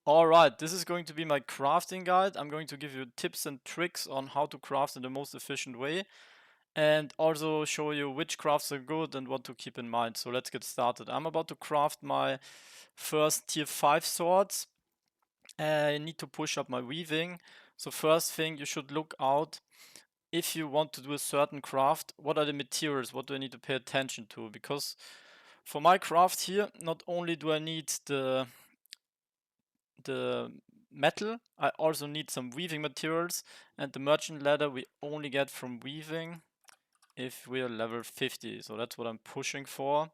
Alright, this is going to be my crafting guide. I'm going to give you tips and tricks on how to craft in the most efficient way, and also show you which crafts are good and what to keep in mind. So let's get started. I'm about to craft my first tier 5 swords. I need to push up my weaving. So first thing, you should look out if you want to do a certain craft, what are the materials, what do I need to pay attention to? Because for my craft here, not only do I need the metal, I also need some weaving materials, and the merchant ladder we only get from weaving if we're level 50. So that's what I'm pushing for.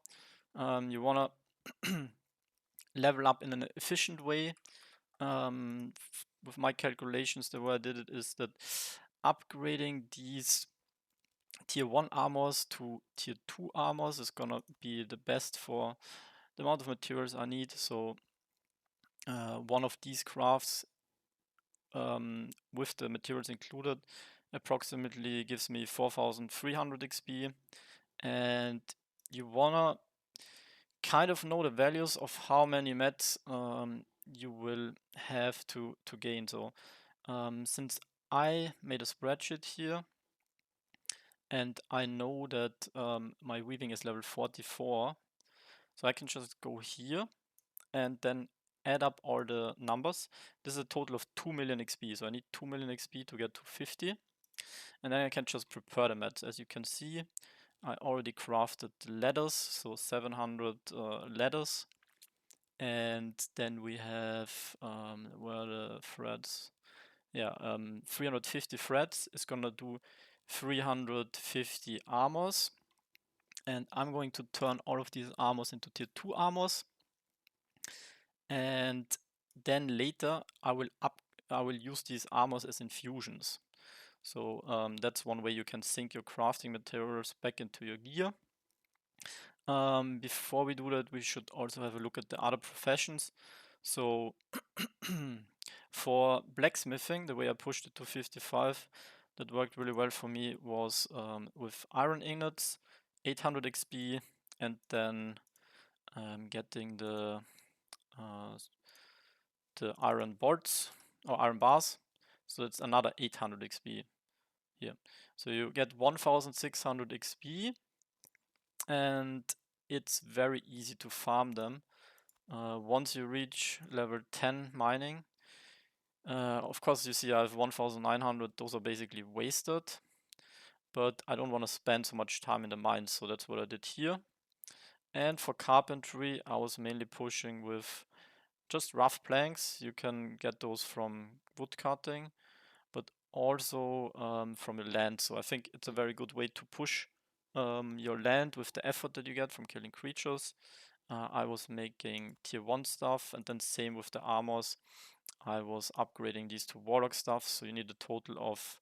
You wanna level up in an efficient way. With my calculations, the way I did it is that upgrading these tier 1 armors to tier 2 armors is gonna be the best for the amount of materials I need. So one of these crafts with the materials included approximately gives me 4300 XP, and you wanna kind of know the values of how many mats you will have to gain. So since I made a spreadsheet here and I know that my weaving is level 44, so I can just go here and then add up all the numbers. This is a total of 2 million XP, so I need 2 million XP to get to 50. And then I can just prepare the mats. As you can see, I already crafted the ladders, so 700 ladders. And then we have, where are the threads? Yeah, 350 threads is gonna do 350 armors. And I'm going to turn all of these armors into tier 2 armors. And then later I will use these armors as infusions. So that's one way you can sync your crafting materials back into your gear. Before we do that, we should also have a look at the other professions. So for blacksmithing, the way I pushed it to 55, that worked really well for me was with iron ingots, 800 XP, and then getting uh, the iron bolts or iron bars. So it's another 800 XP here. So you get 1600 XP, and it's very easy to farm them. Once you reach level 10 mining, of course you see I have 1900, those are basically wasted, but I don't want to spend so much time in the mines, so that's what I did here. And for carpentry, I was mainly pushing with just rough planks. You can get those from wood cutting, but also from your land. So I think it's a very good way to push your land with the effort that you get from killing creatures. I was making tier 1 stuff, and then same with the armors. I was upgrading these to warlock stuff, so you need a total of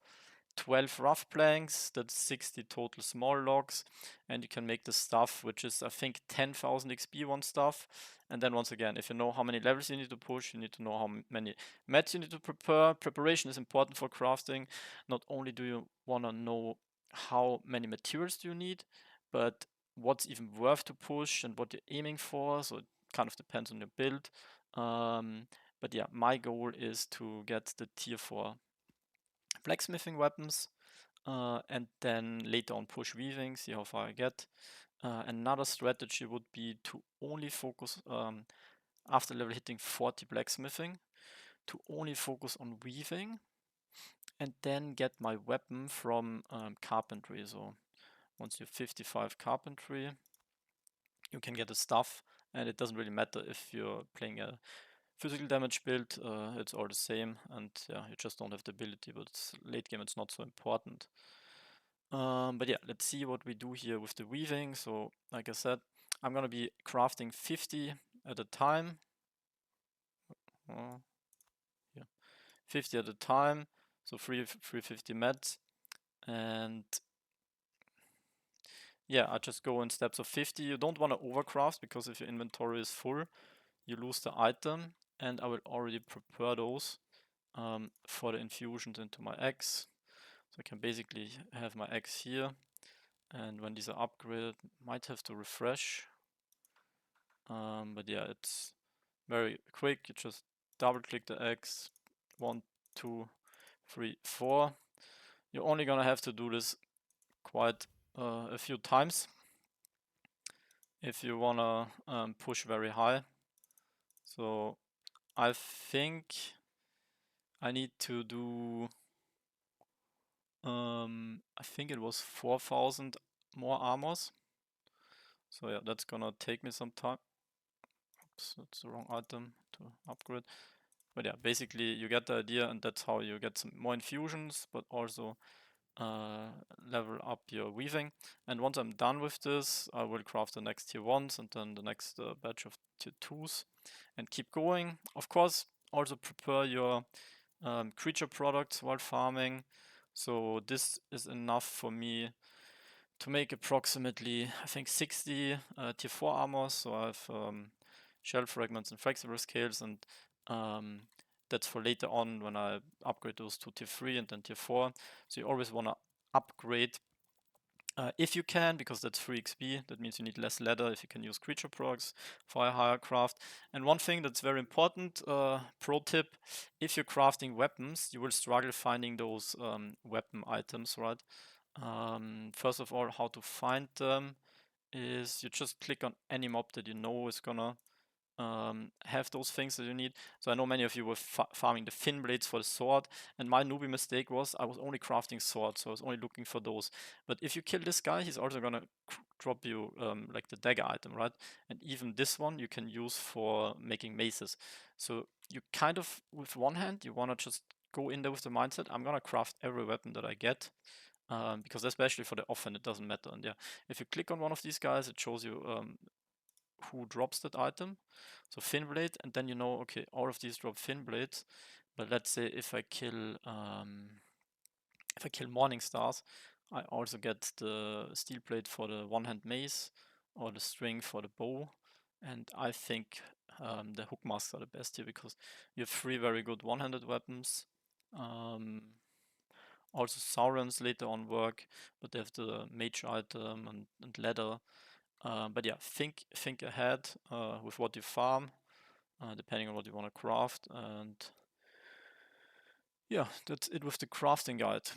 12 rough planks, that's 60 total small logs, and you can make the stuff, which is I think 10,000 XP one stuff. And then once again, if you know how many levels you need to push, you need to know how many mats you need to prepare. Preparation is important for crafting. Not only do you want to know how many materials do you need, but what's even worth to push and what you're aiming for, so it kind of depends on your build. But yeah, my goal is to get the tier 4 blacksmithing weapons, and then later on push weaving, see how far I get. Another strategy would be to only focus, after level hitting 40 blacksmithing, to only focus on weaving and then get my weapon from carpentry. So once you have 55 carpentry, you can get the stuff, and it doesn't really matter if you're playing a physical damage build, it's all the same, and yeah, you just don't have the ability, but late game it's not so important. But yeah, let's see what we do here with the weaving. So like I said, I'm gonna be crafting 50 at a time. Yeah, 50 at a time, so 350 mats. And yeah, I just go in steps of 50. You don't want to overcraft, because if your inventory is full, you lose the item, and I will already prepare those for the infusions into my axe. So I can basically have my axe here, and when these are upgraded, might have to refresh. But yeah, it's very quick. You just double click the X, 1, 2, 3, 4. You're only gonna have to do this quite a few times if you wanna push very high. So I think I need to do, I think it was 4,000 more armors. So yeah, that's gonna take me some time. Oops, that's the wrong item to upgrade. But yeah, basically you get the idea, and that's how you get some more infusions, but also level up your weaving. And once I'm done with this, I will craft the next tier 1s and then the next batch of tier 2s and keep going. Of course, also prepare your creature products while farming. So this is enough for me to make approximately, I think, 60 tier 4 armor. So I have shell fragments and flexible scales, and that's for later on when I upgrade those to tier 3 and then tier 4. So you always want to upgrade if you can, because that's free XP. That means you need less leather if you can use creature products for a higher craft. And one thing that's very important, pro tip, if you're crafting weapons, you will struggle finding those weapon items, right? First of all, how to find them is you just click on any mob that you know is gonna have those things that you need. So I know many of you were farming the fin blades for the sword, and my newbie mistake was I was only crafting swords, so I was only looking for those. But if you kill this guy, he's also gonna drop you like the dagger item, right? And even this one you can use for making maces. So you kind of, with one hand, you wanna just go in there with the mindset, I'm gonna craft every weapon that I get. Because especially for the offhand, it doesn't matter. And yeah, if you click on one of these guys, it shows you who drops that item. So fin blade, and then you know, okay, all of these drop fin blades. But let's say if I kill morning stars, I also get the steel plate for the one-hand mace or the string for the bow. And I think the hook masks are the best here because you have 3 very good one-handed weapons. Also Saurons later on work, but they have the mage item and leather. But yeah, think ahead with what you farm, depending on what you want to craft. And yeah, that's it with the crafting guide.